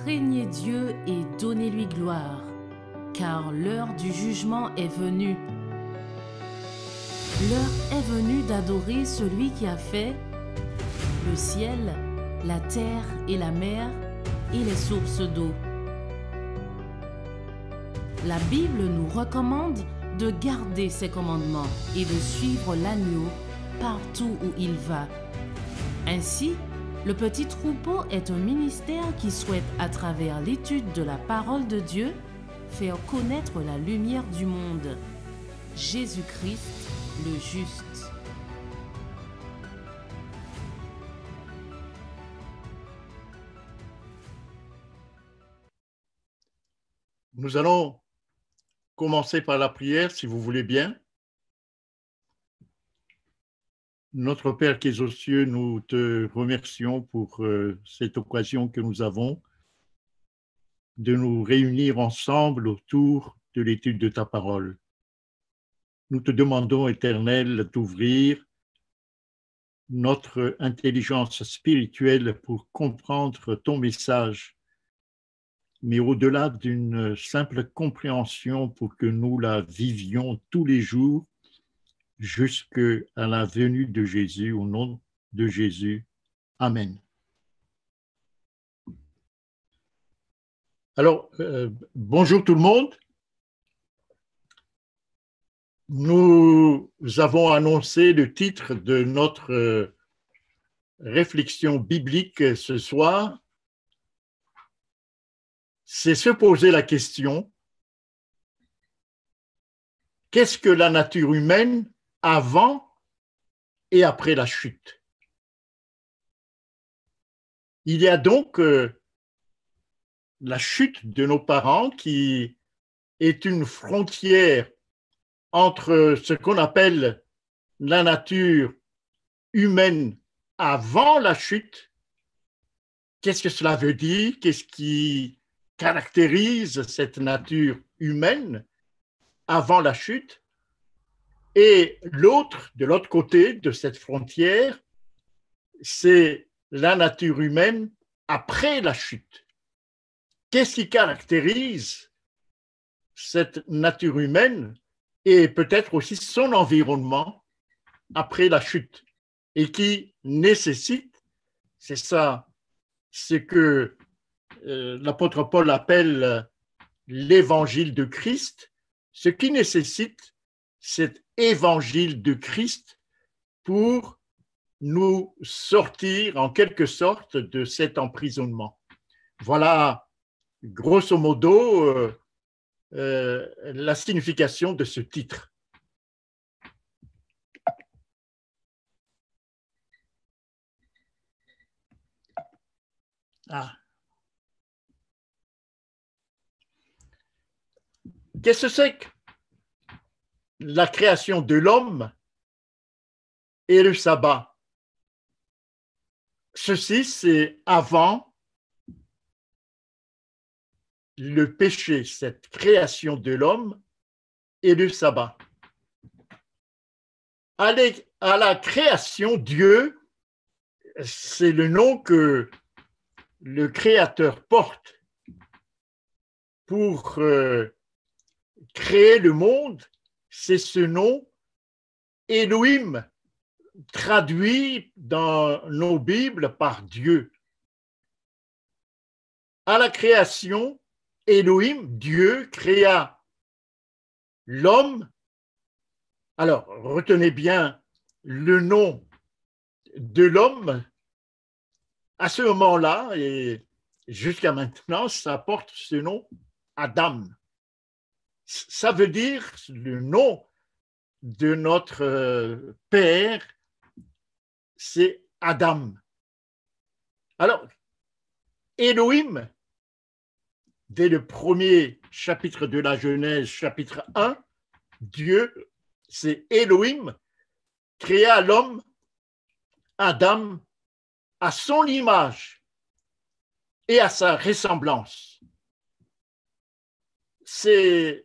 Craignez Dieu et donnez-lui gloire, car l'heure du jugement est venue. L'heure est venue d'adorer celui qui a fait le ciel, la terre et la mer et les sources d'eau. La Bible nous recommande de garder ses commandements et de suivre l'agneau partout où il va. Ainsi, le petit troupeau est un ministère qui souhaite, à travers l'étude de la parole de Dieu, faire connaître la lumière du monde, Jésus-Christ le juste. Nous allons commencer par la prière, si vous voulez bien. Notre Père qui es aux cieux, nous te remercions pour cette occasion que nous avons de nous réunir ensemble autour de l'étude de ta parole. Nous te demandons, Éternel, d'ouvrir notre intelligence spirituelle pour comprendre ton message, mais au-delà d'une simple compréhension pour que nous la vivions tous les jours jusqu'à la venue de Jésus, au nom de Jésus. Amen. Alors, bonjour tout le monde. Nous avons annoncé le titre de notre réflexion biblique ce soir. C'est se poser la question, qu'est-ce que la nature humaine avant et après la chute? Il y a donc la chute de nos parents qui est une frontière entre ce qu'on appelle la nature humaine avant la chute. Qu'est-ce que cela veut dire? Qu'est-ce qui caractérise cette nature humaine avant la chute? Et l'autre, de l'autre côté de cette frontière, c'est la nature humaine après la chute. Qu'est-ce qui caractérise cette nature humaine et peut-être aussi son environnement après la chute et qui nécessite, c'est ça, ce que l'apôtre Paul appelle l'évangile de Christ, ce qui nécessite cet évangile de Christ pour nous sortir en quelque sorte de cet emprisonnement. Voilà, grosso modo, la signification de ce titre. Qu'est-ce que c'est que la création de l'homme et le sabbat? Ceci, c'est avant le péché, cette création de l'homme et le sabbat. À la création, Dieu, c'est le nom que le Créateur porte pour créer le monde, c'est ce nom Elohim, traduit dans nos Bibles par Dieu. À la création, Elohim, Dieu, créa l'homme. Alors, retenez bien le nom de l'homme. À ce moment-là, et jusqu'à maintenant, ça porte ce nom Adam. Ça veut dire le nom de notre père, c'est Adam. Alors, Elohim, dès le premier chapitre de la Genèse, chapitre 1, Dieu, c'est Elohim, créa l'homme, Adam, à son image et à sa ressemblance. C'est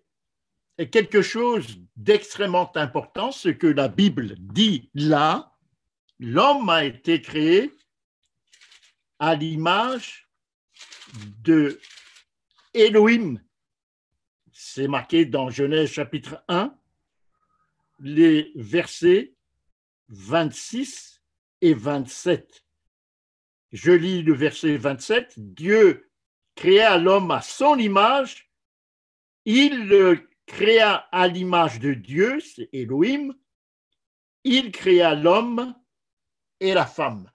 quelque chose d'extrêmement important, ce que la Bible dit là. L'homme a été créé à l'image de Elohim, c'est marqué dans Genèse chapitre 1, les versets 26 et 27. Je lis le verset 27. Dieu créa l'homme à son image, il le créa à l'image de Dieu, c'est Elohim, il créa l'homme et la femme.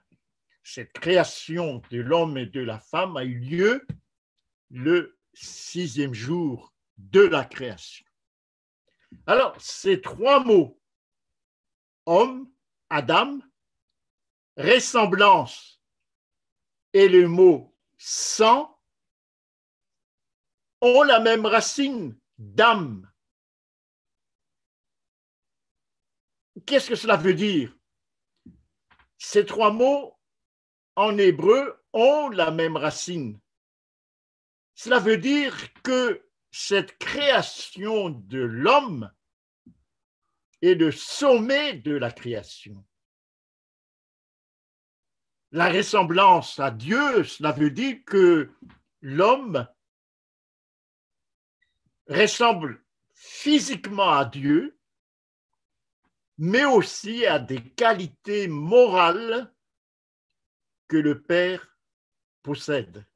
Cette création de l'homme et de la femme a eu lieu le 6e jour de la création. Alors, ces 3 mots, homme, Adam, ressemblance et le mot sang, ont la même racine d'âme. Qu'est-ce que cela veut dire? Ces 3 mots en hébreu ont la même racine. Cela veut dire que cette création de l'homme est le sommet de la création. La ressemblance à Dieu, cela veut dire que l'homme ressemble physiquement à Dieu, mais aussi à des qualités morales que le Père possède.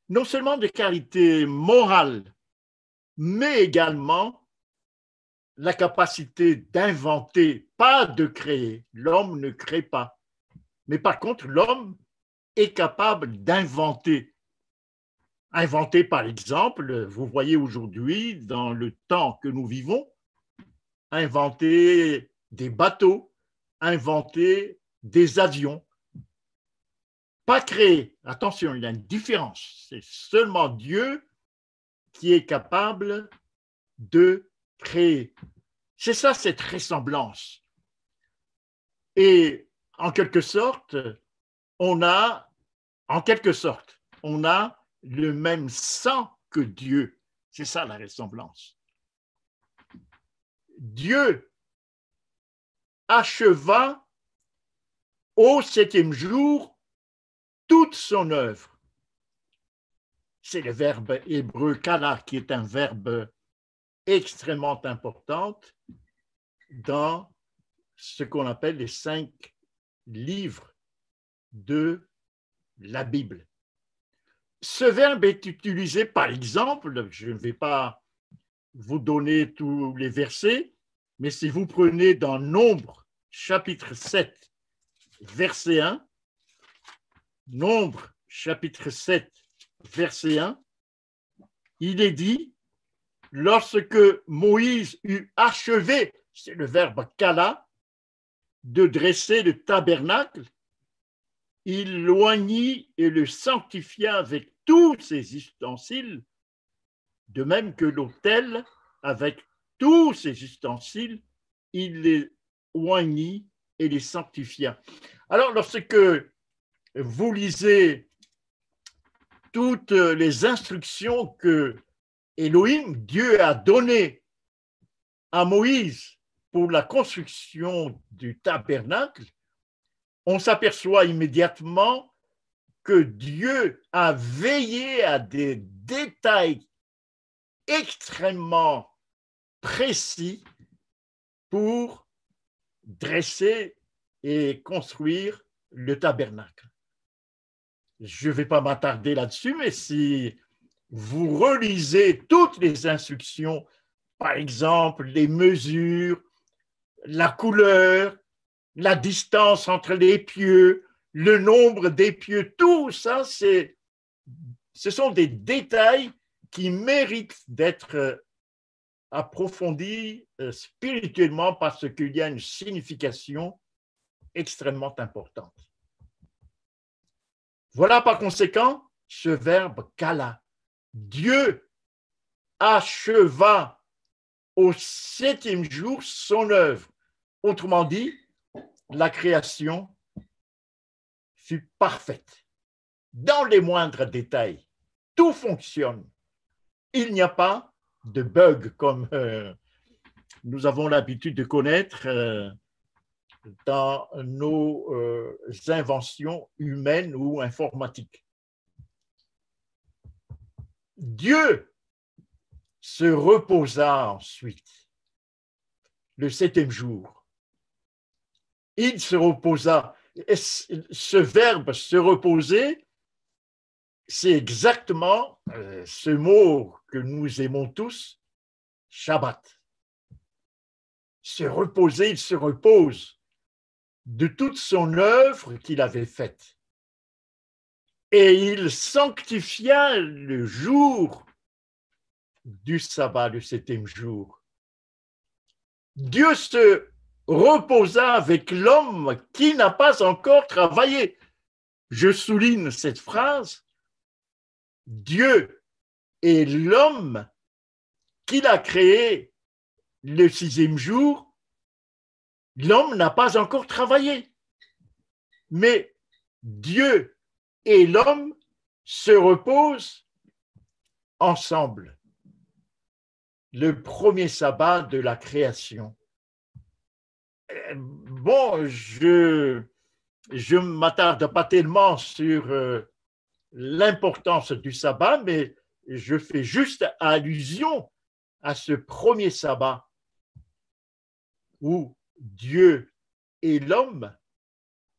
Non seulement des qualités morales, mais également la capacité d'inventer, pas de créer. L'homme ne crée pas. Mais par contre, l'homme est capable d'inventer. Inventer, par exemple, vous voyez aujourd'hui, dans le temps que nous vivons, inventer des bateaux, inventer des avions. Pas créer. Attention, il y a une différence. C'est seulement Dieu qui est capable de créer. C'est ça, cette ressemblance. Et en quelque sorte, on a le même sang que Dieu. C'est ça la ressemblance. Dieu acheva au 7e jour toute son œuvre. C'est le verbe hébreu kala qui est un verbe extrêmement important dans ce qu'on appelle les 5 livres de la Bible. Ce verbe est utilisé, par exemple, je ne vais pas vous donner tous les versets, mais si vous prenez dans Nombre, chapitre 7, verset 1, Nombre, chapitre 7, verset 1, il est dit, lorsque Moïse eut achevé, c'est le verbe kala, de dresser le tabernacle, il l'oignit et le sanctifia avec tous ses ustensiles, de même que l'autel, avec tous ses ustensiles, il les oignit et les sanctifia. Alors, lorsque vous lisez toutes les instructions que Elohim, Dieu, a données à Moïse pour la construction du tabernacle, on s'aperçoit immédiatement que Dieu a veillé à des détails extrêmement précis pour dresser et construire le tabernacle. Je ne vais pas m'attarder là-dessus, mais si vous relisez toutes les instructions, par exemple les mesures, la couleur, la distance entre les pieux, le nombre des pieux, tout ça, ce sont des détails qui méritent d'être approfondis spirituellement parce qu'il y a une signification extrêmement importante. Voilà par conséquent ce verbe kala. Dieu acheva au 7e jour son œuvre. Autrement dit, la création fut parfaite. Dans les moindres détails, tout fonctionne. Il n'y a pas de bug comme nous avons l'habitude de connaître dans nos inventions humaines ou informatiques. Dieu se reposa ensuite, le septième jour. Il se reposa. Et ce verbe se reposer, c'est exactement ce mot que nous aimons tous, Shabbat. Se reposer, il se repose de toute son œuvre qu'il avait faite. Et il sanctifia le jour du sabbat, le septième jour. Dieu se reposa avec l'homme qui n'a pas encore travaillé. Je souligne cette phrase. Dieu et l'homme qu'il a créé le sixième jour, l'homme n'a pas encore travaillé. Mais Dieu et l'homme se reposent ensemble. Le premier sabbat de la création. Bon, je ne m'attarde pas tellement sur l'importance du sabbat, mais je fais juste allusion à ce premier sabbat où Dieu et l'homme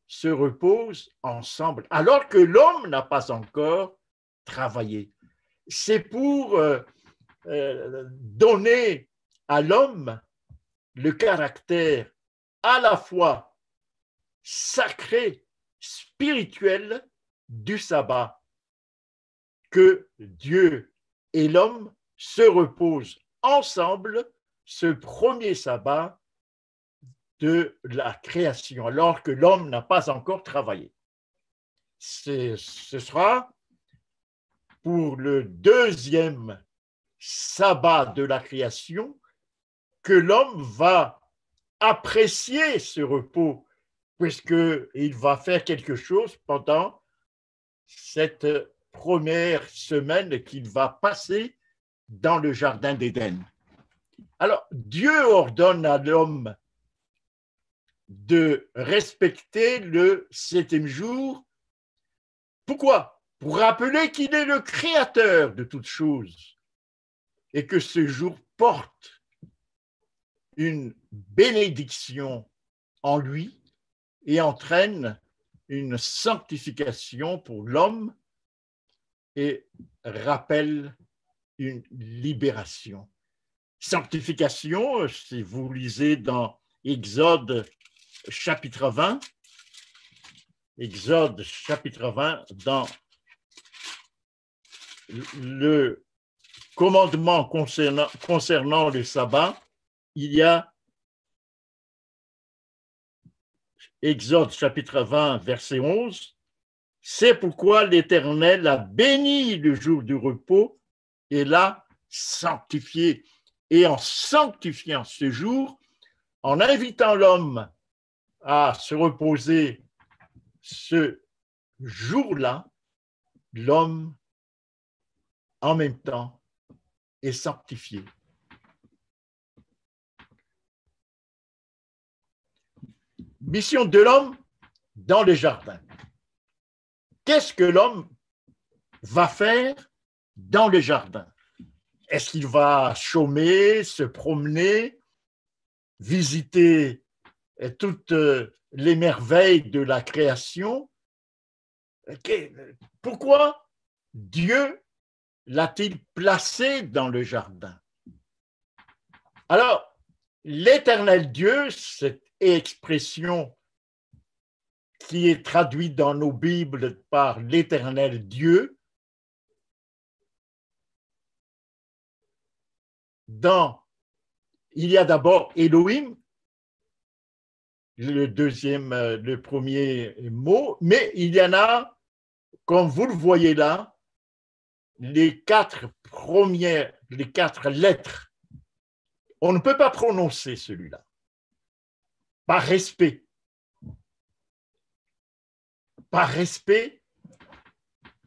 se reposent ensemble, alors que l'homme n'a pas encore travaillé. C'est pour donner à l'homme le caractère à la fois sacré, spirituel du sabbat, que Dieu et l'homme se reposent ensemble ce premier sabbat de la création, alors que l'homme n'a pas encore travaillé. Ce sera pour le deuxième sabbat de la création que l'homme va apprécier ce repos, puisqu'il va faire quelque chose pendant cette première semaine qu'il va passer dans le jardin d'Éden. Alors, Dieu ordonne à l'homme de respecter le septième jour. Pourquoi? Pour rappeler qu'il est le créateur de toutes choses et que ce jour porte une bénédiction en lui et entraîne une sanctification pour l'homme et rappelle une libération. Sanctification, si vous lisez dans Exode chapitre 20, Exode chapitre 20, dans le commandement concernant le sabbat, il y a Exode chapitre 20, verset 11, « C'est pourquoi l'Éternel a béni le jour du repos et l'a sanctifié. Et en sanctifiant ce jour, en invitant l'homme à se reposer ce jour-là, l'homme, en même temps, est sanctifié. » Mission de l'homme dans le jardin. Qu'est-ce que l'homme va faire dans le jardin? Est-ce qu'il va chômer, se promener, visiter toutes les merveilles de la création? Pourquoi Dieu l'a-t-il placé dans le jardin? Alors, l'Éternel Dieu, cette expression qui est traduite dans nos Bibles par l'Éternel Dieu, il y a d'abord Elohim, le premier mot, mais il y en a, comme vous le voyez là, les quatre lettres. On ne peut pas prononcer celui-là, par respect. Par respect,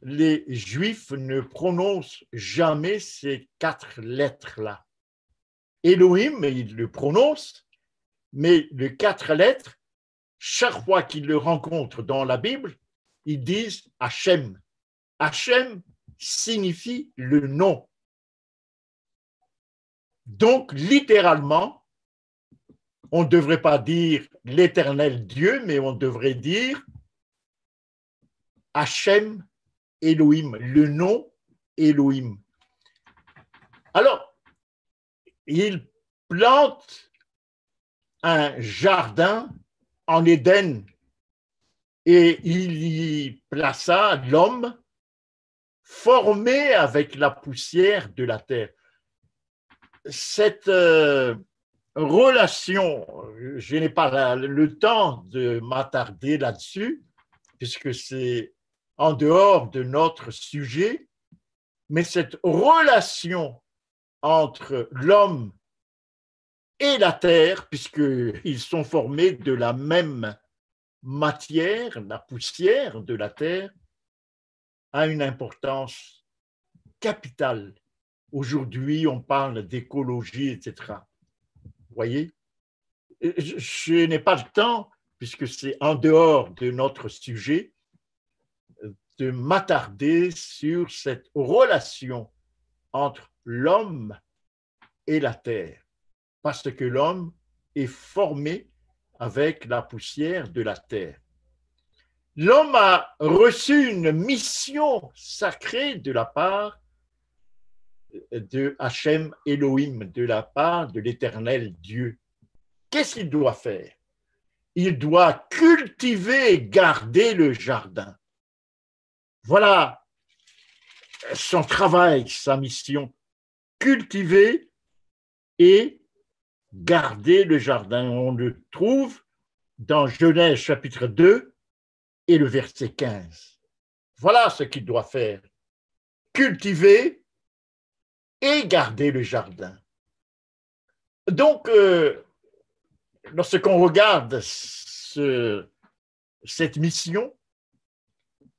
les Juifs ne prononcent jamais ces quatre lettres-là. Elohim, ils le prononcent, mais les quatre lettres, chaque fois qu'ils le rencontrent dans la Bible, ils disent Hachem. Hachem, signifie le nom. Donc, littéralement, on ne devrait pas dire l'Éternel Dieu, mais on devrait dire Hachem Elohim, le nom Elohim. Alors, il plante un jardin en Éden et il y plaça l'homme formé avec la poussière de la terre. Cette relation, je n'ai pas le temps de m'attarder là-dessus, puisque c'est en dehors de notre sujet, mais cette relation entre l'homme et la terre, puisqu'ils sont formés de la même matière, la poussière de la terre, a une importance capitale. Aujourd'hui, on parle d'écologie, etc. Vous voyez? Je n'ai pas le temps, puisque c'est en dehors de notre sujet, de m'attarder sur cette relation entre l'homme et la terre, parce que l'homme est formé avec la poussière de la terre. L'homme a reçu une mission sacrée de la part de Hachem Elohim, de la part de l'Éternel Dieu. Qu'est-ce qu'il doit faire? Il doit cultiver et garder le jardin. Voilà son travail, sa mission. Cultiver et garder le jardin. On le trouve dans Genèse chapitre 2 et le verset 15. Voilà ce qu'il doit faire. Cultiver et garder le jardin. Donc, lorsqu'on regarde cette mission,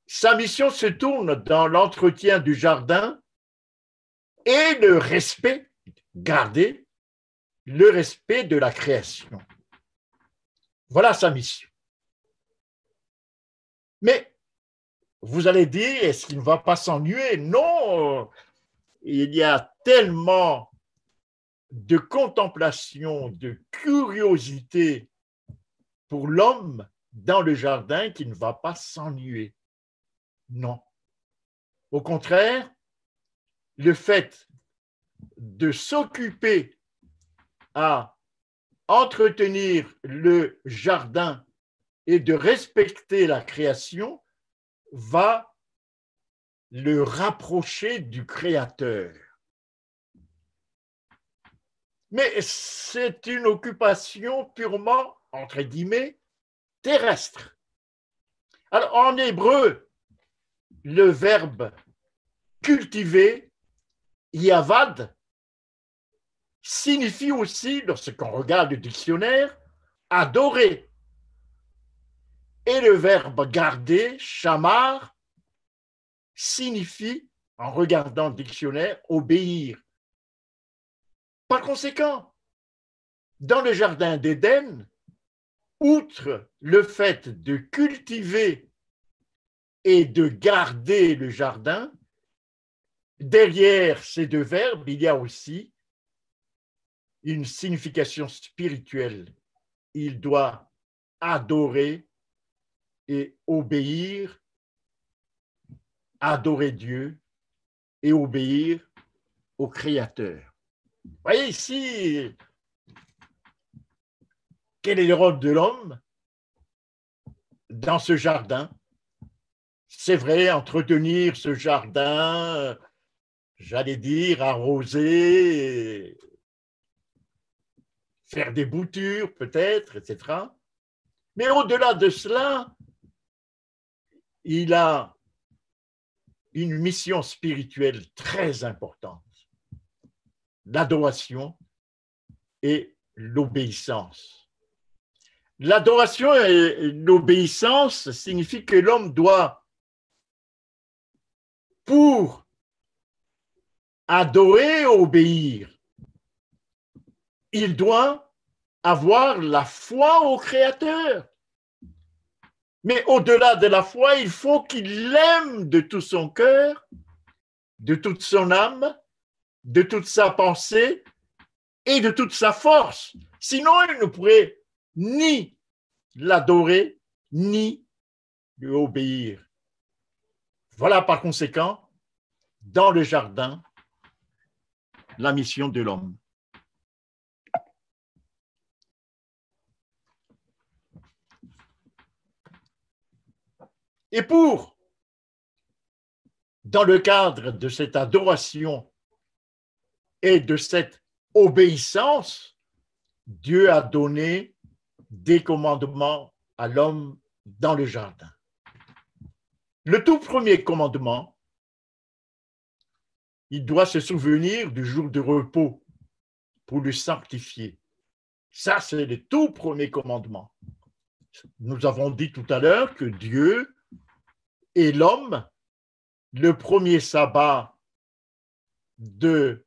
sa mission se tourne dans l'entretien du jardin et le respect, garder le respect de la création. Voilà sa mission. Mais vous allez dire, est-ce qu'il ne va pas s'ennuyer? Non, il y a tellement de contemplation, de curiosité pour l'homme dans le jardin qu'il ne va pas s'ennuyer. Non. Au contraire, le fait de s'occuper à entretenir le jardin et de respecter la création va le rapprocher du Créateur. Mais c'est une occupation purement, entre guillemets, terrestre. Alors, en hébreu, le verbe cultiver, yavad, signifie aussi, lorsqu'on regarde le dictionnaire, adorer. Et le verbe garder, shamar, signifie, en regardant le dictionnaire, obéir. Par conséquent, dans le jardin d'Éden, outre le fait de cultiver et de garder le jardin, derrière ces deux verbes, il y a aussi une signification spirituelle. Il doit adorer et obéir, adorer Dieu et obéir au Créateur. Vous voyez ici, quel est le rôle de l'homme dans ce jardin? C'est vrai, entretenir ce jardin, j'allais dire, arroser, faire des boutures peut-être, etc. Mais au-delà de cela, il a une mission spirituelle très importante, l'adoration et l'obéissance. L'adoration et l'obéissance signifient que l'homme doit, pour adorer, obéir, il doit avoir la foi au Créateur. Mais au-delà de la foi, il faut qu'il l'aime de tout son cœur de toute son âme, de toute sa pensée et de toute sa force. Sinon, il ne pourrait ni l'adorer, ni lui obéir. Voilà par conséquent, dans le jardin, la mission de l'homme. Et dans le cadre de cette adoration et de cette obéissance, Dieu a donné des commandements à l'homme dans le jardin. Le tout premier commandement, il doit se souvenir du jour de repos pour le sanctifier. Ça, c'est le tout premier commandement. Nous avons dit tout à l'heure que Dieu et l'homme, le premier sabbat de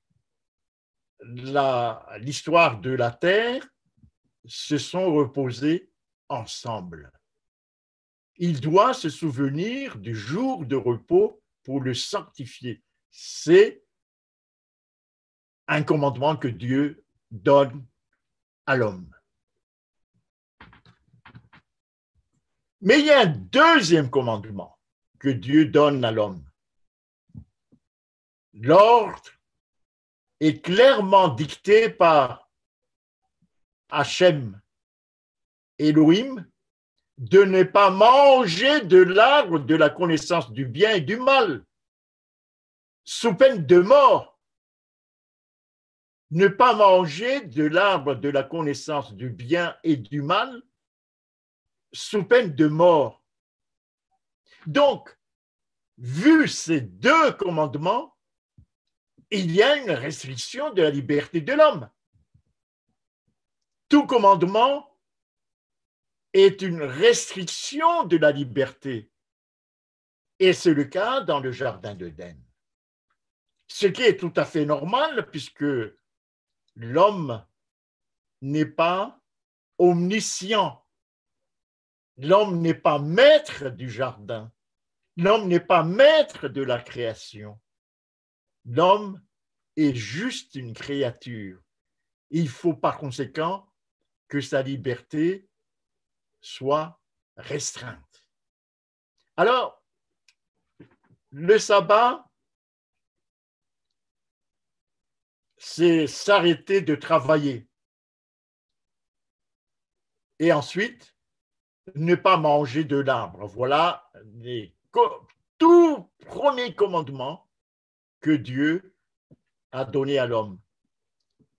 l'histoire de la terre, se sont reposés ensemble. Il doit se souvenir du jour de repos pour le sanctifier. C'est un commandement que Dieu donne à l'homme. Mais il y a un deuxième commandement que Dieu donne à l'homme. L'ordre est clairement dicté par Hachem, Elohim, de ne pas manger de l'arbre de la connaissance du bien et du mal, sous peine de mort. Ne pas manger de l'arbre de la connaissance du bien et du mal, sous peine de mort. Donc, vu ces deux commandements, il y a une restriction de la liberté de l'homme. Tout commandement est une restriction de la liberté. Et c'est le cas dans le jardin d'Éden. Ce qui est tout à fait normal puisque l'homme n'est pas omniscient. L'homme n'est pas maître du jardin. L'homme n'est pas maître de la création. L'homme est juste une créature. Il faut par conséquent que sa liberté soit restreinte. Alors, le sabbat, c'est s'arrêter de travailler. Et ensuite, ne pas manger de l'arbre. Voilà les tout premiers commandements que Dieu a donné à l'homme.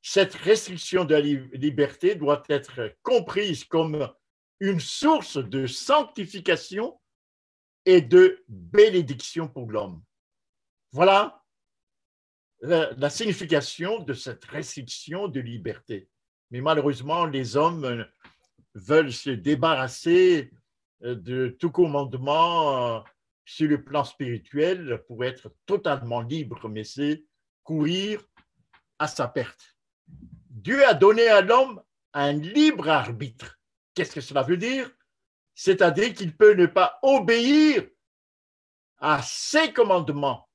Cette restriction de la liberté doit être comprise comme une source de sanctification et de bénédiction pour l'homme. Voilà la signification de cette restriction de liberté. Mais malheureusement, les hommes veulent se débarrasser de tout commandement sur le plan spirituel pour être totalement libre, mais c'est courir à sa perte. Dieu a donné à l'homme un libre arbitre. Qu'est-ce que cela veut dire? C'est-à-dire qu'il peut ne pas obéir à ses commandements.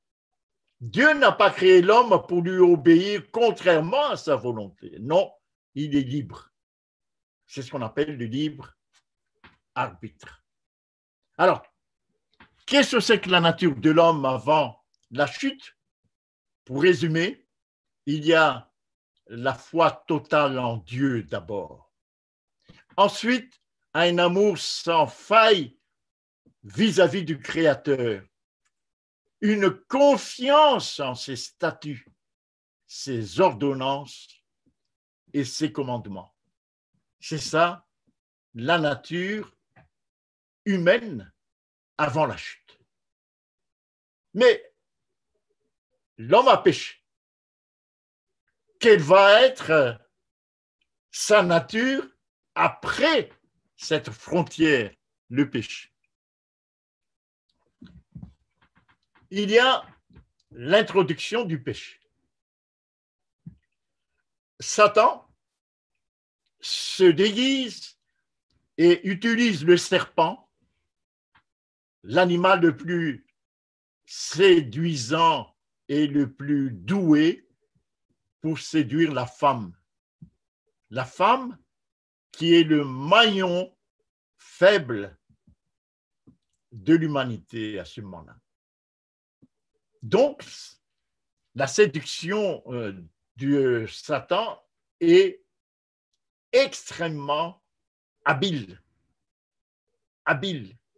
Dieu n'a pas créé l'homme pour lui obéir contrairement à sa volonté. Non, il est libre. C'est ce qu'on appelle le libre arbitre. Alors, qu'est-ce que c'est que la nature de l'homme avant la chute? Pour résumer, il y a la foi totale en Dieu d'abord. Ensuite, un amour sans faille vis-à-vis du Créateur. Une confiance en ses statuts, ses ordonnances et ses commandements. C'est ça, la nature humaine avant la chute. Mais l'homme a péché. Quelle va être sa nature après cette frontière, le péché? Il y a l'introduction du péché. Satan se déguise et utilise le serpent, l'animal le plus séduisant est le plus doué pour séduire la femme. La femme qui est le maillon faible de l'humanité à ce moment-là. Donc, la séduction de Satan est extrêmement habile.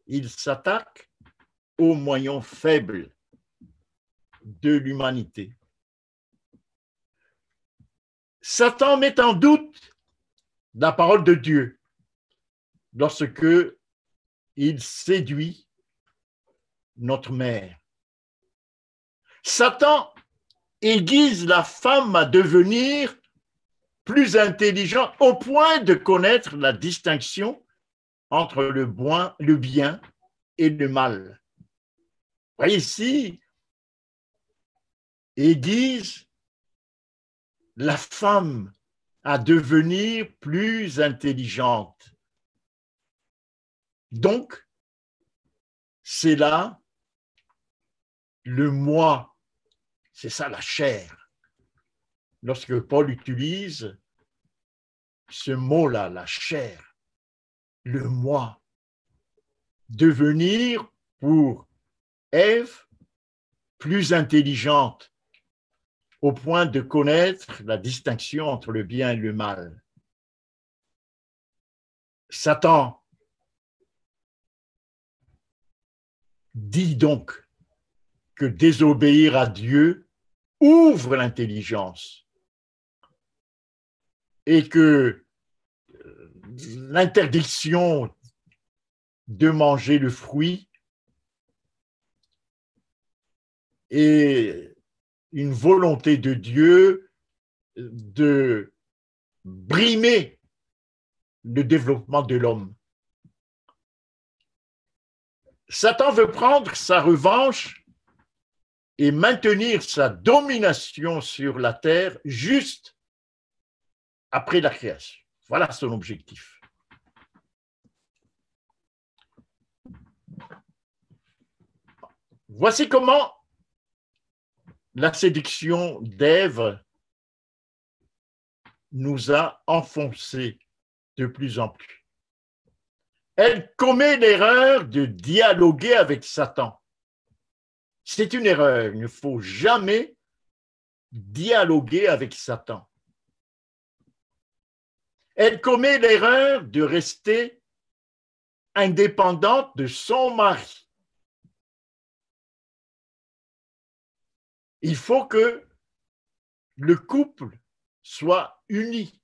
Il s'attaque au maillon faible de l'humanité. Satan met en doute la parole de Dieu lorsque il séduit notre mère. Satan aiguise la femme à devenir plus intelligente au point de connaître la distinction entre le bien et le mal. Vous voyez ici, aiguise la femme à devenir plus intelligente. Donc, c'est là le moi, c'est ça la chair. Lorsque Paul utilise ce mot-là, la chair, le moi, devenir pour Ève plus intelligente au point de connaître la distinction entre le bien et le mal. Satan dit donc que désobéir à Dieu ouvre l'intelligence et que l'interdiction de manger le fruit est une volonté de Dieu de brimer le développement de l'homme. Satan veut prendre sa revanche et maintenir sa domination sur la terre juste après la création. Voilà son objectif. Voici comment la séduction d'Ève nous a enfoncés de plus en plus. Elle commet l'erreur de dialoguer avec Satan. C'est une erreur. Il ne faut jamais dialoguer avec Satan. Elle commet l'erreur de rester indépendante de son mari. Il faut que le couple soit uni.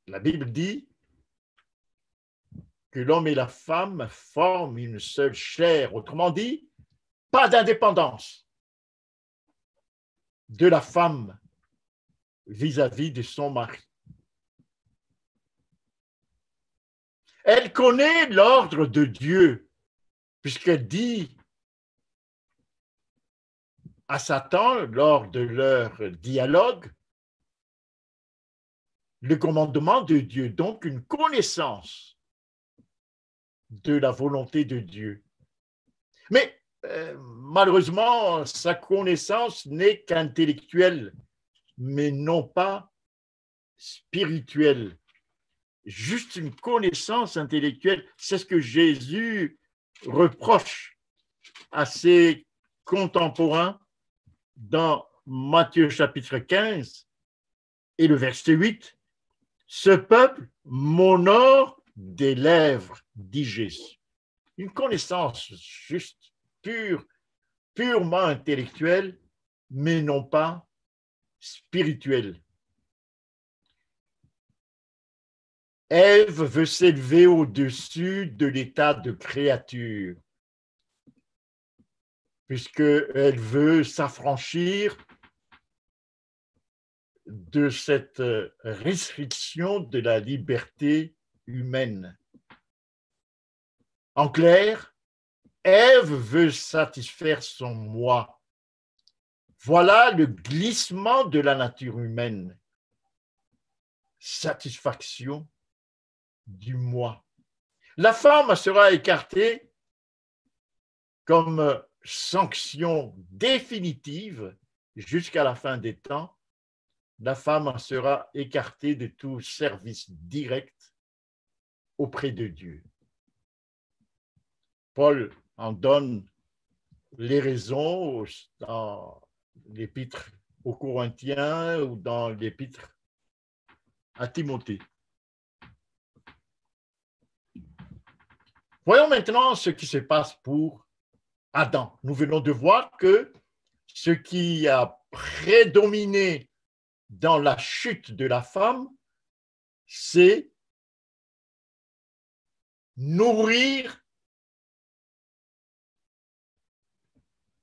La Bible dit que l'homme et la femme forment une seule chair. Autrement dit, pas d'indépendance de la femme vis-à-vis de son mari. Elle connaît l'ordre de Dieu, puisqu'elle dit à Satan, lors de leur dialogue, le commandement de Dieu, donc une connaissance de la volonté de Dieu. Mais malheureusement, sa connaissance n'est qu'intellectuelle, mais non pas spirituelle. Juste une connaissance intellectuelle, c'est ce que Jésus reproche à ses contemporains dans Matthieu chapitre 15 et le verset 8. Ce peuple m'honore des lèvres, dit Jésus. Une connaissance juste, purement intellectuelle, mais non pas spirituelle. Ève veut s'élever au-dessus de l'état de créature, puisqu'elle veut s'affranchir de cette restriction de la liberté humaine. En clair, Ève veut satisfaire son moi. Voilà le glissement de la nature humaine. Satisfaction du moi. La femme sera écartée comme sanction définitive jusqu'à la fin des temps, la femme sera écartée de tout service direct auprès de Dieu. Paul en donne les raisons dans l'épître aux Corinthiens ou dans l'épître à Timothée. Voyons maintenant ce qui se passe pour Adam. Nous venons de voir que ce qui a prédominé dans la chute de la femme, c'est nourrir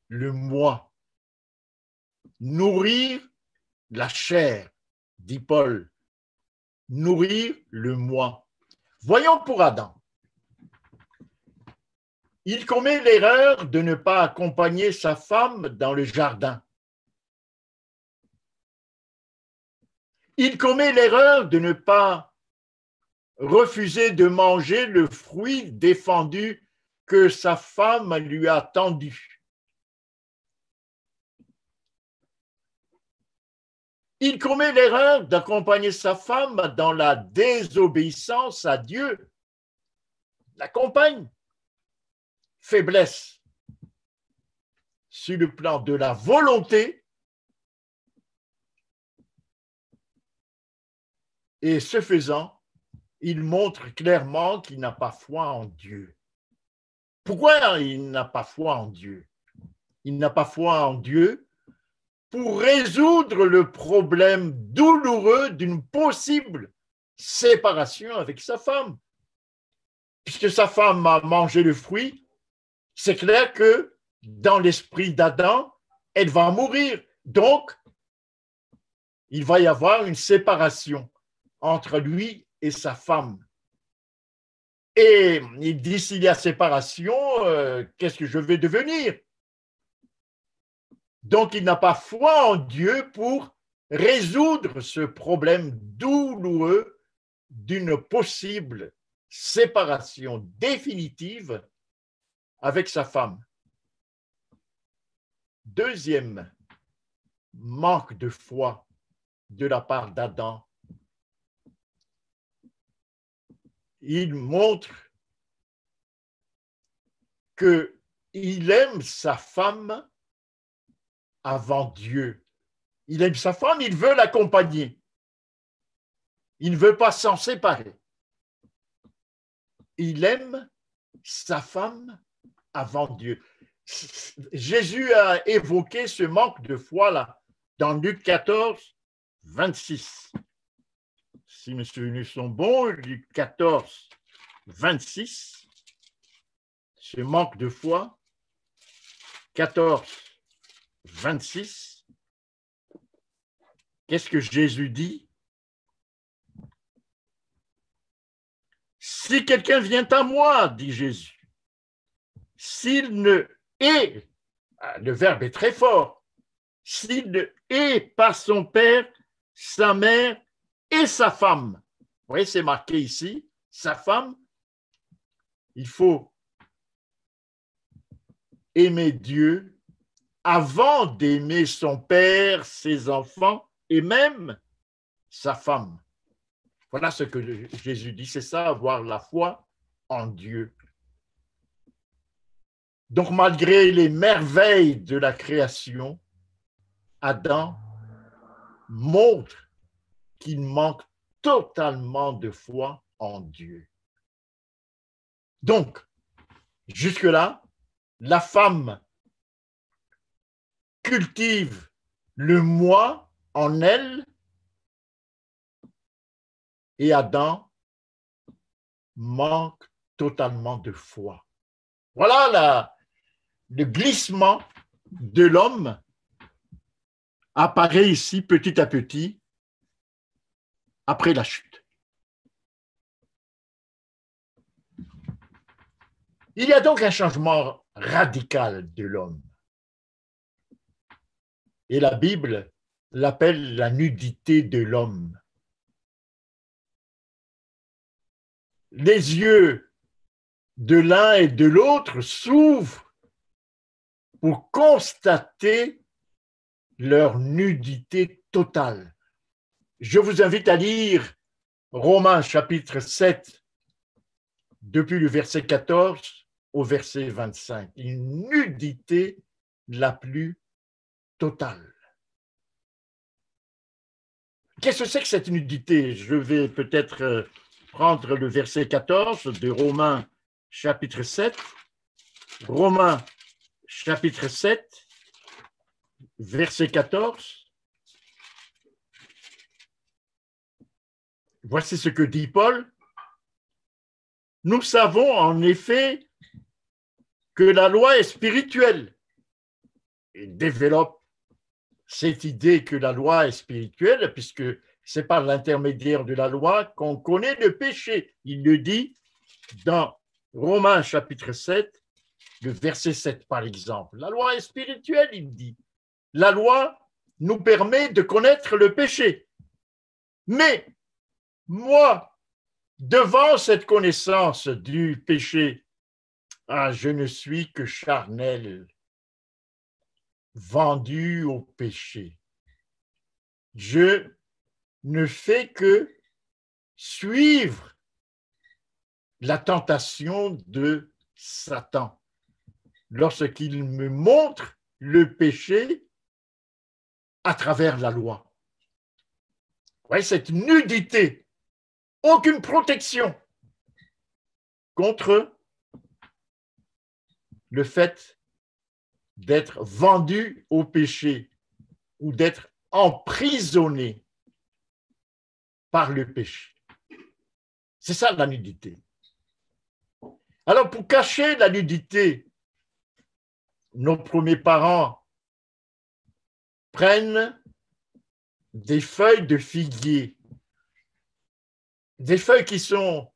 le moi, nourrir la chair, dit Paul, nourrir le moi. Voyons pour Adam. Il commet l'erreur de ne pas accompagner sa femme dans le jardin. Il commet l'erreur de ne pas refuser de manger le fruit défendu que sa femme lui a tendu. Il commet l'erreur d'accompagner sa femme dans la désobéissance à Dieu. L'accompagne. Faiblesse sur le plan de la volonté et ce faisant, il montre clairement qu'il n'a pas foi en Dieu. Pourquoi il n'a pas foi en Dieu? Il n'a pas foi en Dieu pour résoudre le problème douloureux d'une possible séparation avec sa femme. Puisque sa femme a mangé le fruit, c'est clair que dans l'esprit d'Adam, elle va mourir. Donc, il va y avoir une séparation entre lui et sa femme. Et il dit, s'il y a séparation, qu'est-ce que je vais devenir? Donc, il n'a pas foi en Dieu pour résoudre ce problème douloureux d'une possible séparation définitive avec sa femme. Deuxième manque de foi de la part d'Adam. Il montre qu'il aime sa femme avant Dieu. Il aime sa femme, il veut l'accompagner. Il ne veut pas s'en séparer. Il aime sa femme avant Dieu. Jésus a évoqué ce manque de foi-là dans Luc 14, 26. Si mes souvenirs sont bons, Luc 14, 26, ce manque de foi, 14, 26, qu'est-ce que Jésus dit? Si quelqu'un vient à moi, dit Jésus, s'il ne hait, le verbe est très fort, s'il ne hait pas son père, sa mère et sa femme. Vous voyez, c'est marqué ici, sa femme. Il faut aimer Dieu avant d'aimer son père, ses enfants et même sa femme. Voilà ce que Jésus dit, c'est ça, avoir la foi en Dieu. Donc, malgré les merveilles de la création, Adam montre qu'il manque totalement de foi en Dieu. Donc, jusque-là, la femme cultive le moi en elle et Adam manque totalement de foi. Voilà le glissement de l'homme apparaît ici petit à petit après la chute. Il y a donc un changement radical de l'homme. Et la Bible l'appelle la nudité de l'homme. Les yeux de l'un et de l'autre s'ouvrent pour constater leur nudité totale. Je vous invite à lire Romains chapitre 7, depuis le verset 14 au verset 25. Une nudité la plus totale. Qu'est-ce que c'est que cette nudité? Je vais peut-être prendre le verset 14 de Romains chapitre 7. Romains chapitre 7, verset 14. Voici ce que dit Paul. Nous savons en effet que la loi est spirituelle. Il développe cette idée que la loi est spirituelle, puisque c'est par l'intermédiaire de la loi qu'on connaît le péché. Il le dit dans Romains chapitre 7, le verset 7 par exemple. La loi est spirituelle, il dit. La loi nous permet de connaître le péché. Mais moi, devant cette connaissance du péché, je ne suis que charnel, vendu au péché. Je ne fais que suivre la tentation de Satan lorsqu'il me montre le péché à travers la loi. Ouais, cette nudité, aucune protection contre le fait d'être vendu au péché ou d'être emprisonné par le péché. C'est ça la nudité. Alors pour cacher la nudité, nos premiers parents prennent des feuilles de figuier, des feuilles qui sont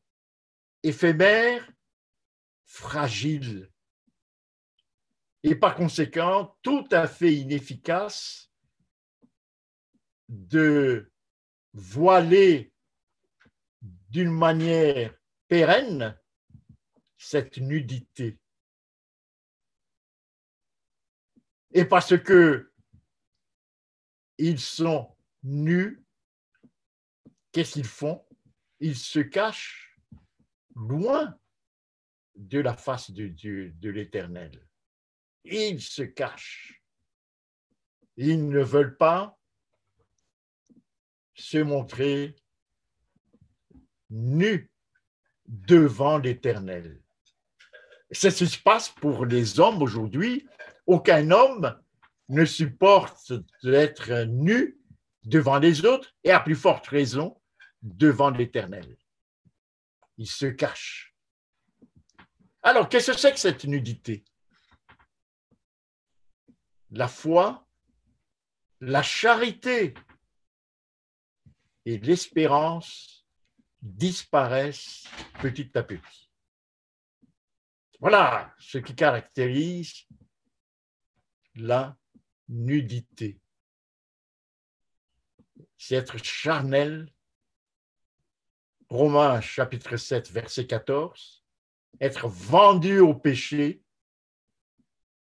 éphémères, fragiles, et par conséquent tout à fait inefficaces de voiler d'une manière pérenne cette nudité. Et parce que ils sont nus, qu'est-ce qu'ils font? Ils se cachent loin de la face de Dieu, de l'Éternel. Ils se cachent. Ils ne veulent pas se montrer nus devant l'Éternel. C'est ce qui se passe pour les hommes aujourd'hui. Aucun homme ne supporte d'être nu devant les autres et à plus forte raison devant l'Éternel. Il se cache. Alors, qu'est-ce que c'est que cette nudité? La foi, la charité et l'espérance disparaissent petit à petit. Voilà ce qui caractérise la nudité. C'est être charnel. Romains chapitre 7, verset 14. Être vendu au péché,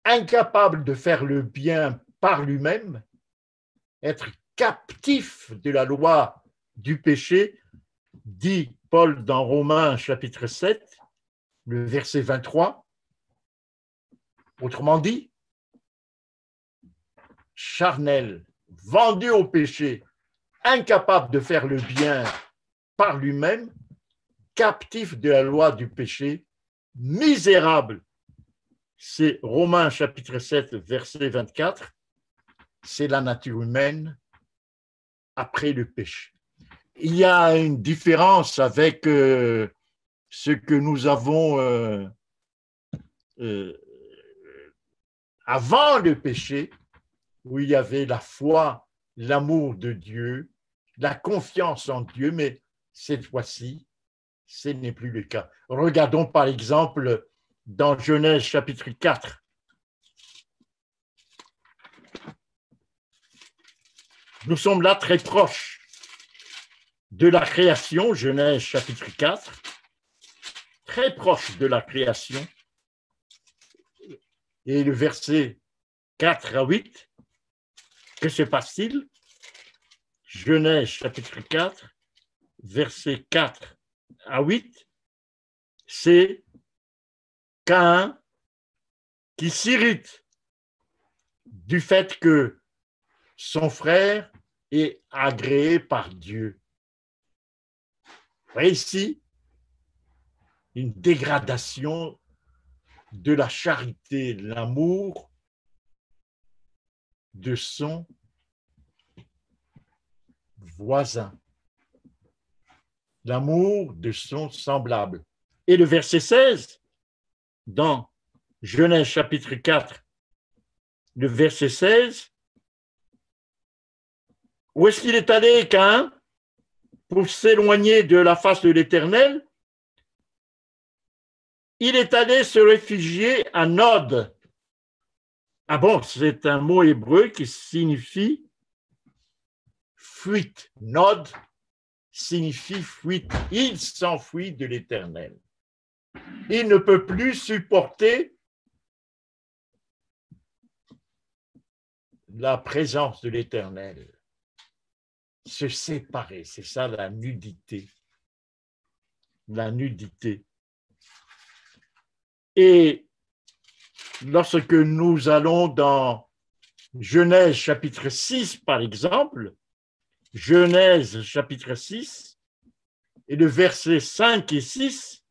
incapable de faire le bien par lui-même, être captif de la loi du péché, dit Paul dans Romains chapitre 7, le verset 23. Autrement dit, charnel, vendu au péché, incapable de faire le bien par lui-même, captif de la loi du péché, misérable. C'est Romains chapitre 7, verset 24. C'est la nature humaine après le péché. Il y a une différence avec ce que nous avons avant le péché, où il y avait la foi, l'amour de Dieu, la confiance en Dieu, mais cette fois-ci, ce n'est plus le cas. Regardons par exemple dans Genèse chapitre 4. Nous sommes là très proches de la création, Genèse chapitre 4, très proche de la création. et le verset 4 à 8, que se passe-t-il? Genèse chapitre 4, verset 4 à 8, c'est Caïn qui s'irrite du fait que son frère est agréé par Dieu. Vous voyez ici une dégradation de la charité, l'amour de son voisin, l'amour de son semblable. Et le verset 16, dans Genèse chapitre 4, le verset 16, où est-ce qu'il est allé, Caïn, pour s'éloigner de la face de l'Éternel? Il est allé se réfugier à Nod. Ah bon, c'est un mot hébreu qui signifie fuite. Nod signifie fuite. Il s'enfuit de l'Éternel. Il ne peut plus supporter la présence de l'Éternel. Se séparer, c'est ça la nudité. La nudité. Et lorsque nous allons dans Genèse chapitre 6, par exemple, Genèse chapitre 6, et le verset 5 et 6,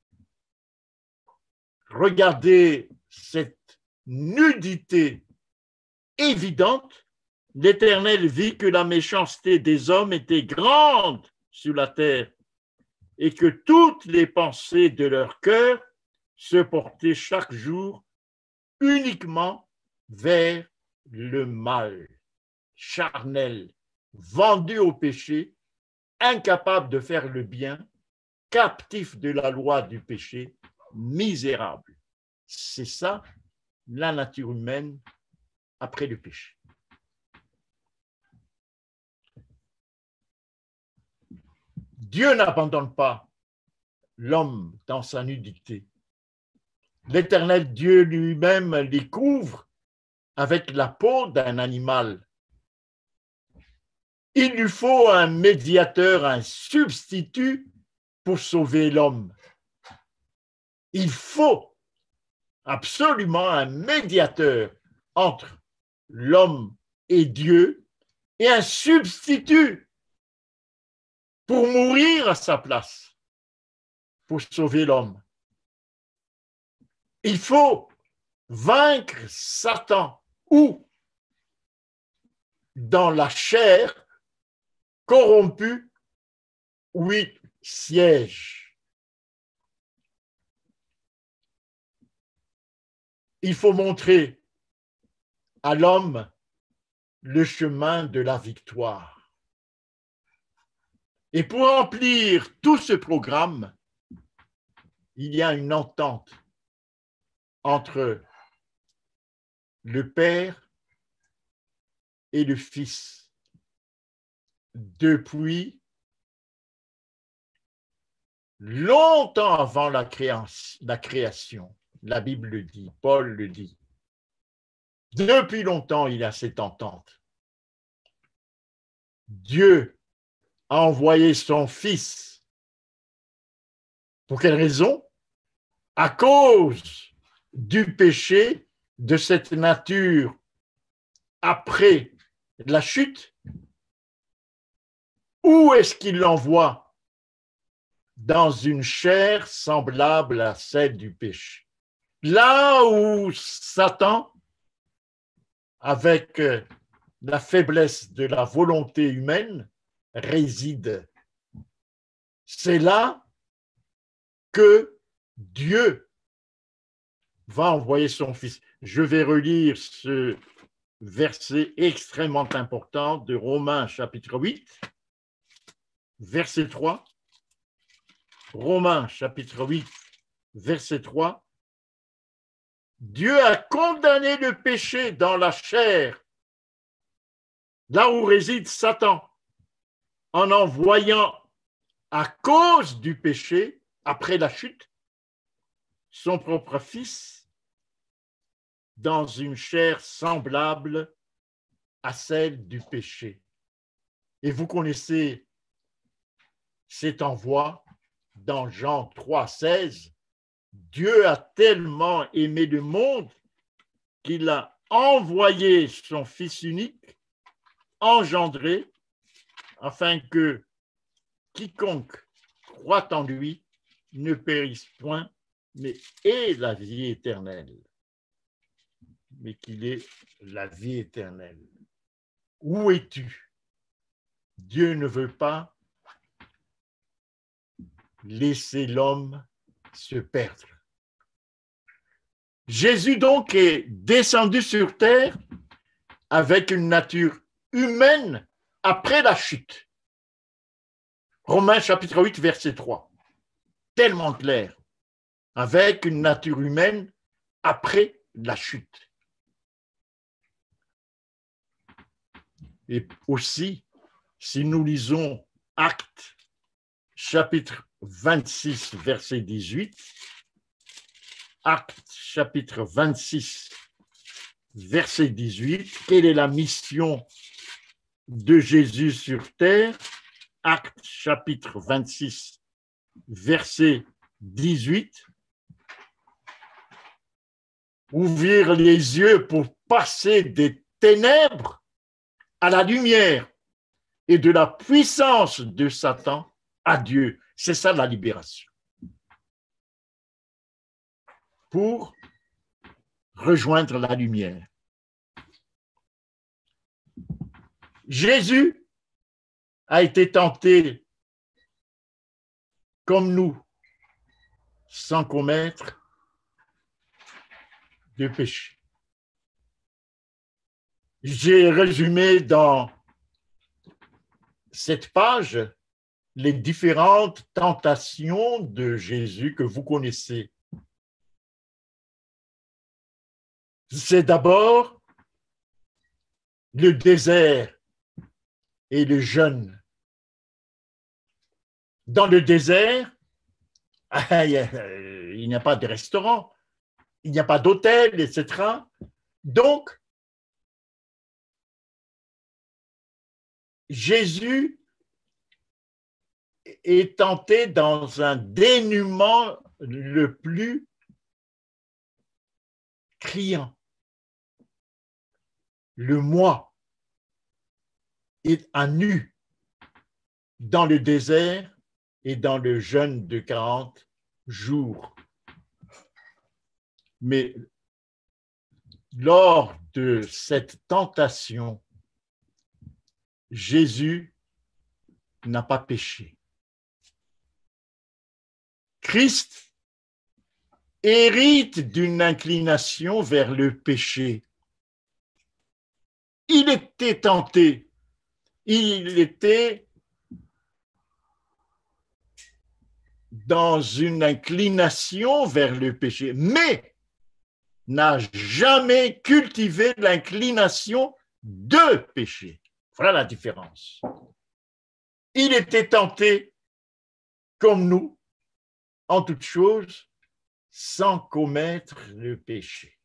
regardez cette nudité évidente. L'Éternel vit que la méchanceté des hommes était grande sur la terre et que toutes les pensées de leur cœur se portaient chaque jour uniquement vers le mal, charnel, vendu au péché, incapable de faire le bien, captif de la loi du péché, misérable. C'est ça la nature humaine après le péché. Dieu n'abandonne pas l'homme dans sa nudité. L'Éternel Dieu lui-même les couvre avec la peau d'un animal. Il lui faut un médiateur, un substitut pour sauver l'homme. Il faut absolument un médiateur entre l'homme et Dieu et un substitut pour mourir à sa place, pour sauver l'homme. Il faut vaincre Satan ou dans la chair corrompue où il siège. Il faut montrer à l'homme le chemin de la victoire. Et pour remplir tout ce programme, il y a une entente entre le Père et le Fils depuis longtemps avant la création. La Bible le dit, Paul le dit. Depuis longtemps, il y a cette entente. Dieu a envoyé son Fils. Pour quelle raison? À cause du péché de cette nature après la chute. Où est-ce qu'il l'envoie? Dans une chair semblable à celle du péché. Là où Satan, avec la faiblesse de la volonté humaine, réside. C'est là que Dieu va envoyer son Fils. Je vais relire ce verset extrêmement important de Romains chapitre 8, verset 3. Romains chapitre 8, verset 3. Dieu a condamné le péché dans la chair, là où réside Satan, en envoyant à cause du péché, après la chute, son propre Fils, dans une chair semblable à celle du péché. Et vous connaissez cet envoi dans Jean 3,16. Dieu a tellement aimé le monde qu'il a envoyé son Fils unique, engendré, afin que quiconque croit en lui ne périsse point, mais ait la vie éternelle. Mais qu'il ait la vie éternelle. Où es-tu? Dieu ne veut pas laisser l'homme se perdre. Jésus donc est descendu sur terre avec une nature humaine après la chute. Romains chapitre 8, verset 3. Tellement clair. Avec une nature humaine après la chute. Et aussi, si nous lisons Actes chapitre 26, verset 18, Actes chapitre 26, verset 18, quelle est la mission de Jésus sur terre? Actes chapitre 26, verset 18. Ouvrir les yeux pour passer des ténèbres à la lumière et de la puissance de Satan à Dieu. C'est ça la libération. Pour rejoindre la lumière. Jésus a été tenté comme nous, sans commettre de péché. J'ai résumé dans cette page les différentes tentations de Jésus que vous connaissez. C'est d'abord le désert et le jeûne. Dans le désert, il n'y a pas de restaurant, il n'y a pas d'hôtel, etc. Donc, Jésus est tenté dans un dénuement le plus criant. Le moi est à nu dans le désert et dans le jeûne de 40 jours. Mais lors de cette tentation, Jésus n'a pas péché. Christ hérite d'une inclination vers le péché. Il était tenté, il était dans une inclination vers le péché, mais n'a jamais cultivé l'inclination de péché. Voilà la différence. Il était tenté, comme nous, en toutes choses, sans commettre le péché.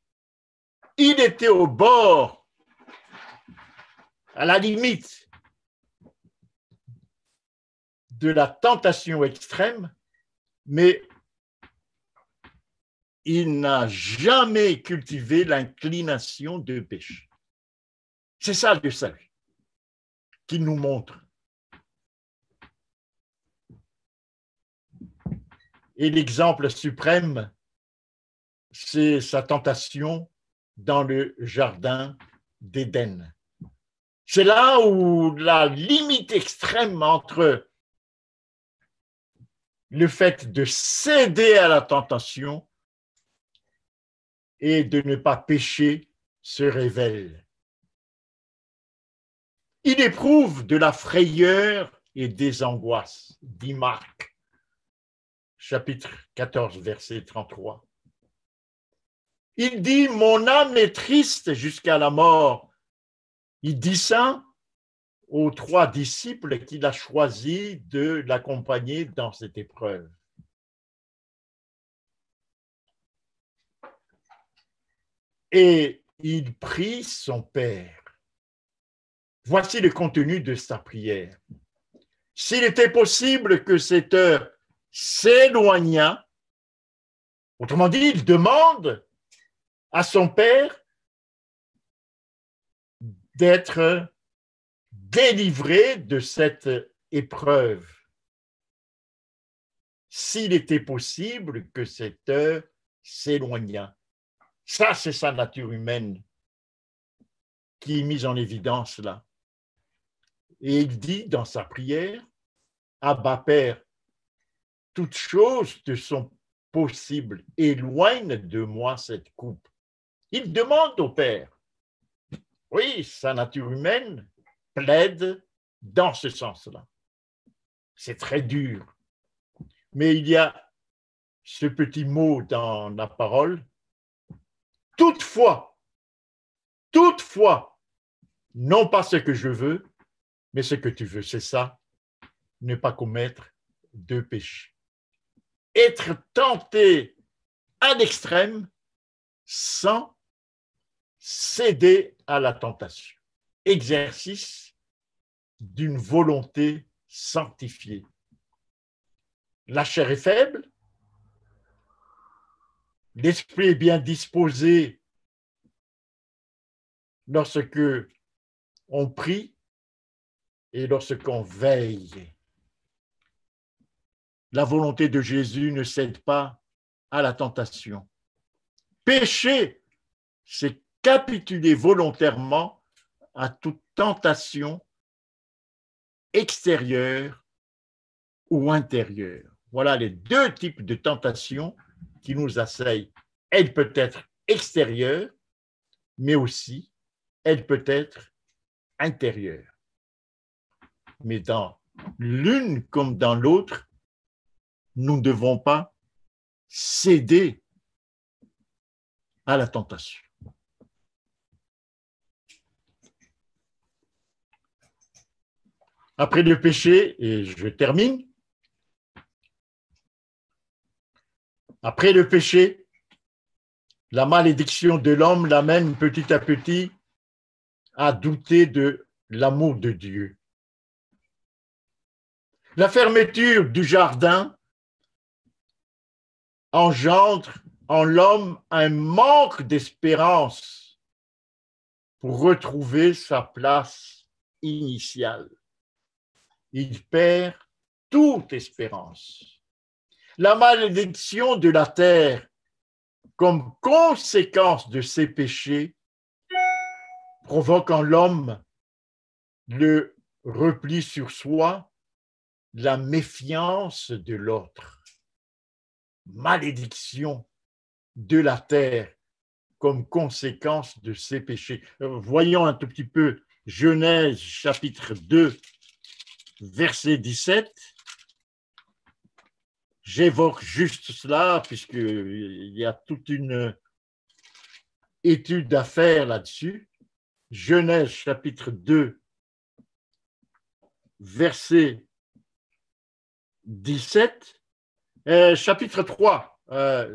Il était au bord, à la limite de la tentation extrême, mais il n'a jamais cultivé l'inclination de péché. C'est ça le salut qu'il nous montre. Et l'exemple suprême, c'est sa tentation dans le jardin d'Éden. C'est là où la limite extrême entre le fait de céder à la tentation et de ne pas pécher se révèle. Il éprouve de la frayeur et des angoisses, dit Marc, chapitre 14, verset 33. Il dit, mon âme est triste jusqu'à la mort. Il dit ça aux 3 disciples qu'il a choisi de l'accompagner dans cette épreuve. et il prie son Père. Voici le contenu de sa prière. S'il était possible que cette heure s'éloignât, autrement dit, il demande à son Père d'être délivré de cette épreuve. S'il était possible que cette heure s'éloignât. Ça, c'est sa nature humaine qui est mise en évidence là. Et il dit dans sa prière, Abba Père, toutes choses te sont possibles, éloigne de moi cette coupe. Il demande au Père. Oui, sa nature humaine plaide dans ce sens-là. C'est très dur. Mais il y a ce petit mot dans la parole, toutefois, non pas ce que je veux, mais ce que tu veux, c'est ça, ne pas commettre de péché. Être tenté à l'extrême sans céder à la tentation. Exercice d'une volonté sanctifiée. La chair est faible, l'esprit est bien disposé lorsque on prie et lorsqu'on veille. La volonté de Jésus ne cède pas à la tentation. Pécher, c'est capituler volontairement à toute tentation extérieure ou intérieure. Voilà les deux types de tentations qui nous assaillent. Elle peut être extérieure, mais aussi elle peut être intérieure. Mais dans l'une comme dans l'autre, nous ne devons pas céder à la tentation. Après le péché, et je termine, après le péché, la malédiction de l'homme l'amène petit à petit à douter de l'amour de Dieu. La fermeture du jardin engendre en l'homme un manque d'espérance pour retrouver sa place initiale. Il perd toute espérance. La malédiction de la terre, comme conséquence de ses péchés, provoque en l'homme le repli sur soi, la méfiance de l'autre. Malédiction de la terre comme conséquence de ses péchés. Voyons un tout petit peu Genèse chapitre 2, verset 17. J'évoque juste cela puisqu'il y a toute une étude à faire là-dessus. Genèse chapitre 2, verset 17. Chapitre 3,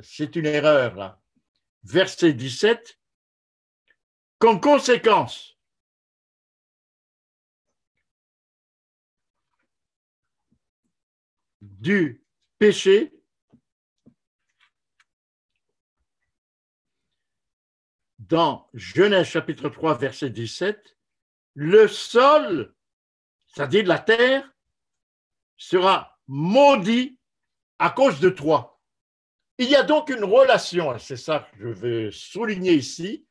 c'est une erreur là. Verset 17. Comme conséquence du péché, dans Genèse chapitre 3, verset 17, le sol, c'est-à-dire la terre, sera maudit à cause de toi. Il y a donc une relation, c'est ça que je veux souligner ici,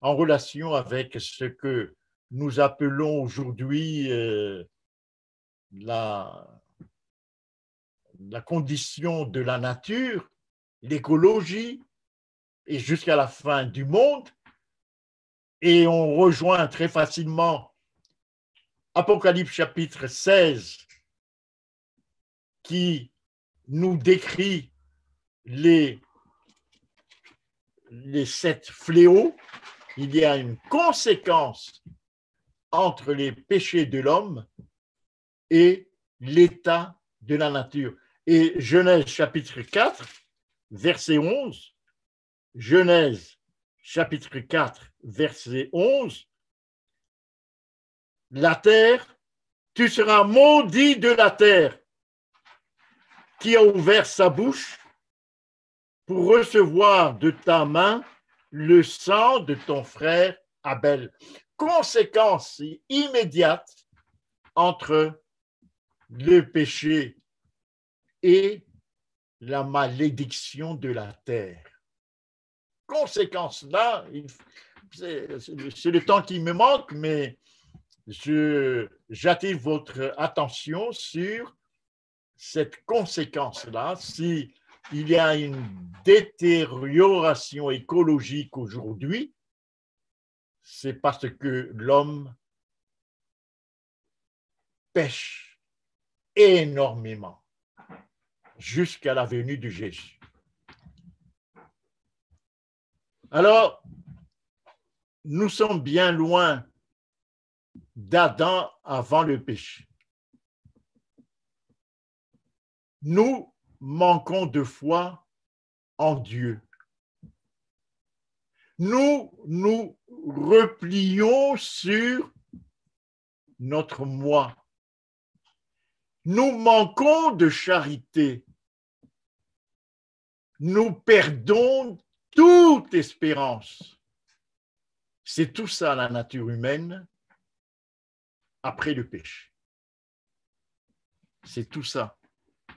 en relation avec ce que nous appelons aujourd'hui la condition de la nature, l'écologie, et jusqu'à la fin du monde. Et on rejoint très facilement Apocalypse chapitre 16 qui nous décrit les 7 fléaux. Il y a une conséquence entre les péchés de l'homme et l'état de la nature. Et Genèse chapitre 4, verset 11, Genèse chapitre 4, verset 11, la terre, tu seras maudit de la terre qui a ouvert sa bouche pour recevoir de ta main le sang de ton frère Abel. Conséquence immédiate entre le péché et la malédiction de la terre. Conséquence là, c'est le temps qui me manque, mais j'attire votre attention sur cette conséquence-là. Si il y a une détérioration écologique aujourd'hui, c'est parce que l'homme pêche énormément jusqu'à la venue de Jésus. Alors, nous sommes bien loin d'Adam avant le péché. Nous manquons de foi en Dieu. Nous nous replions sur notre moi. Nous manquons de charité. Nous perdons toute espérance. C'est tout ça la nature humaine après le péché. C'est tout ça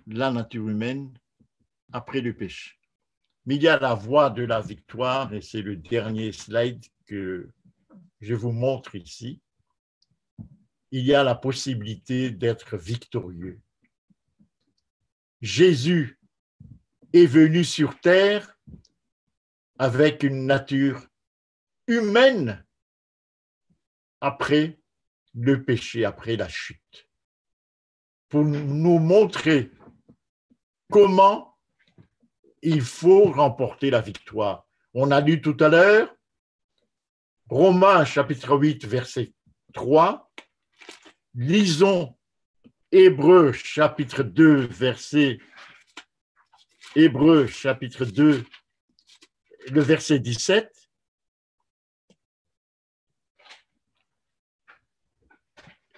la nature humaine après le péché. Mais il y a la voie de la victoire, et c'est le dernier slide que je vous montre ici. Il y a la possibilité d'être victorieux. Jésus est venu sur terre avec une nature humaine après le péché, après la chute, pour nous montrer comment il faut remporter la victoire. On a lu tout à l'heure, Romains chapitre 8, verset 3, lisons Hébreux chapitre 2, Hébreux chapitre 2, le verset 17.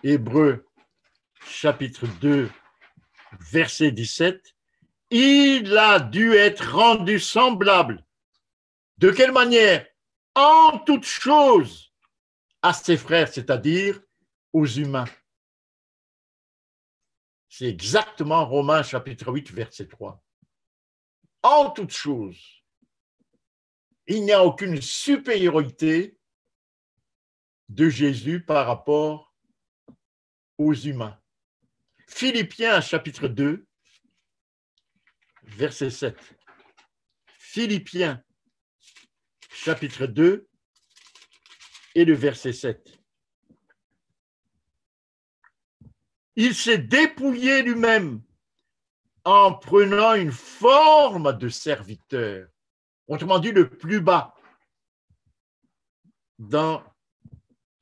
Hébreux chapitre 2, verset 17. Il a dû être rendu semblable. De quelle manière? En toutes choses à ses frères, c'est-à-dire aux humains. C'est exactement Romains chapitre 8, verset 3. En toutes choses. Il n'y a aucune supériorité de Jésus par rapport aux humains. Philippiens chapitre 2, verset 7. Philippiens chapitre 2 et le verset 7. Il s'est dépouillé lui-même en prenant une forme de serviteur, autrement dit le plus bas dans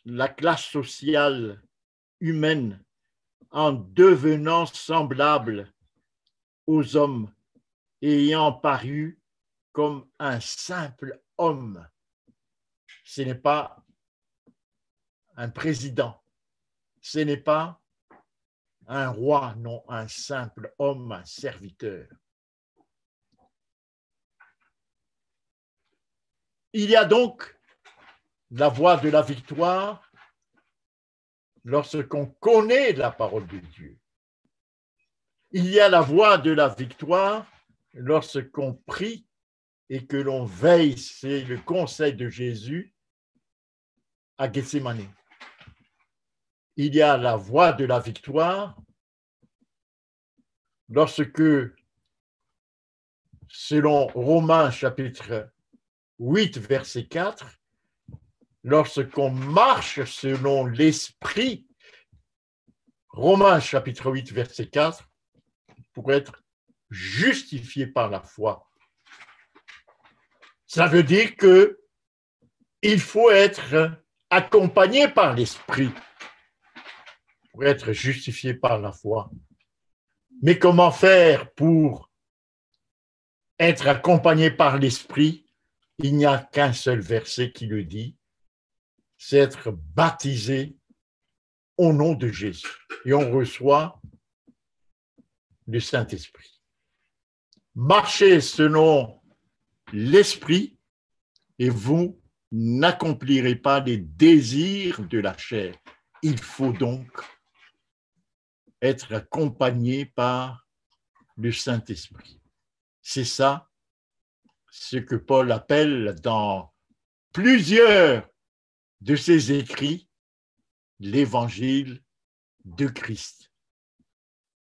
la classe sociale humaine, en devenant semblable aux hommes, ayant paru comme un simple homme. Ce n'est pas un président, ce n'est pas un roi, non, un simple homme, un serviteur. Il y a donc la voie de la victoire lorsqu'on connaît la parole de Dieu. Il y a la voie de la victoire lorsqu'on prie et que l'on veille, c'est le conseil de Jésus à Gethsémani. Il y a la voie de la victoire lorsque, selon Romains chapitre 8, verset 4, lorsqu'on marche selon l'esprit, Romains chapitre 8, verset 4, pour être justifié par la foi. Ça veut dire qu'il faut être accompagné par l'esprit pour être justifié par la foi. Mais comment faire pour être accompagné par l'esprit Il n'y a qu'un seul verset qui le dit, c'est être baptisé au nom de Jésus. Et on reçoit le Saint-Esprit. Marchez selon l'Esprit et vous n'accomplirez pas les désirs de la chair. Il faut donc être accompagné par le Saint-Esprit. C'est ça ce que Paul appelle dans plusieurs de ses écrits l'évangile de Christ.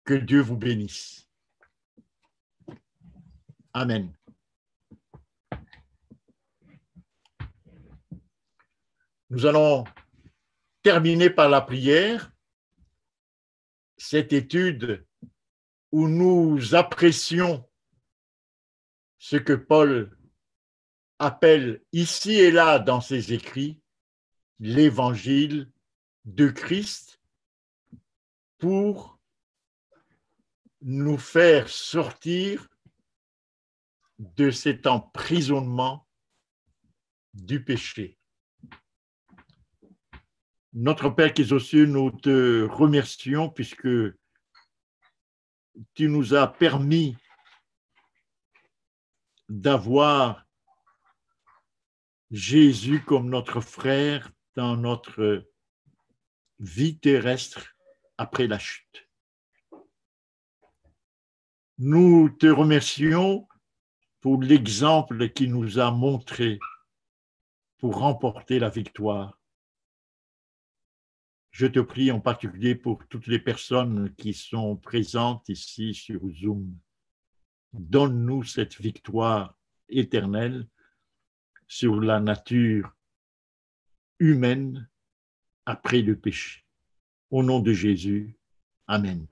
Que Dieu vous bénisse. Amen. Nous allons terminer par la prière, cette étude où nous apprécions ce que Paul appelle ici et là dans ses écrits l'évangile de Christ pour nous faire sortir de cet emprisonnement du péché. Notre Père qui es aux cieux, nous te remercions puisque tu nous as permis d'avoir Jésus comme notre frère dans notre vie terrestre après la chute. Nous te remercions pour l'exemple qu'il nous a montré pour remporter la victoire. Je te prie en particulier pour toutes les personnes qui sont présentes ici sur Zoom. Donne-nous cette victoire éternelle sur la nature humaine après le péché. Au nom de Jésus, Amen.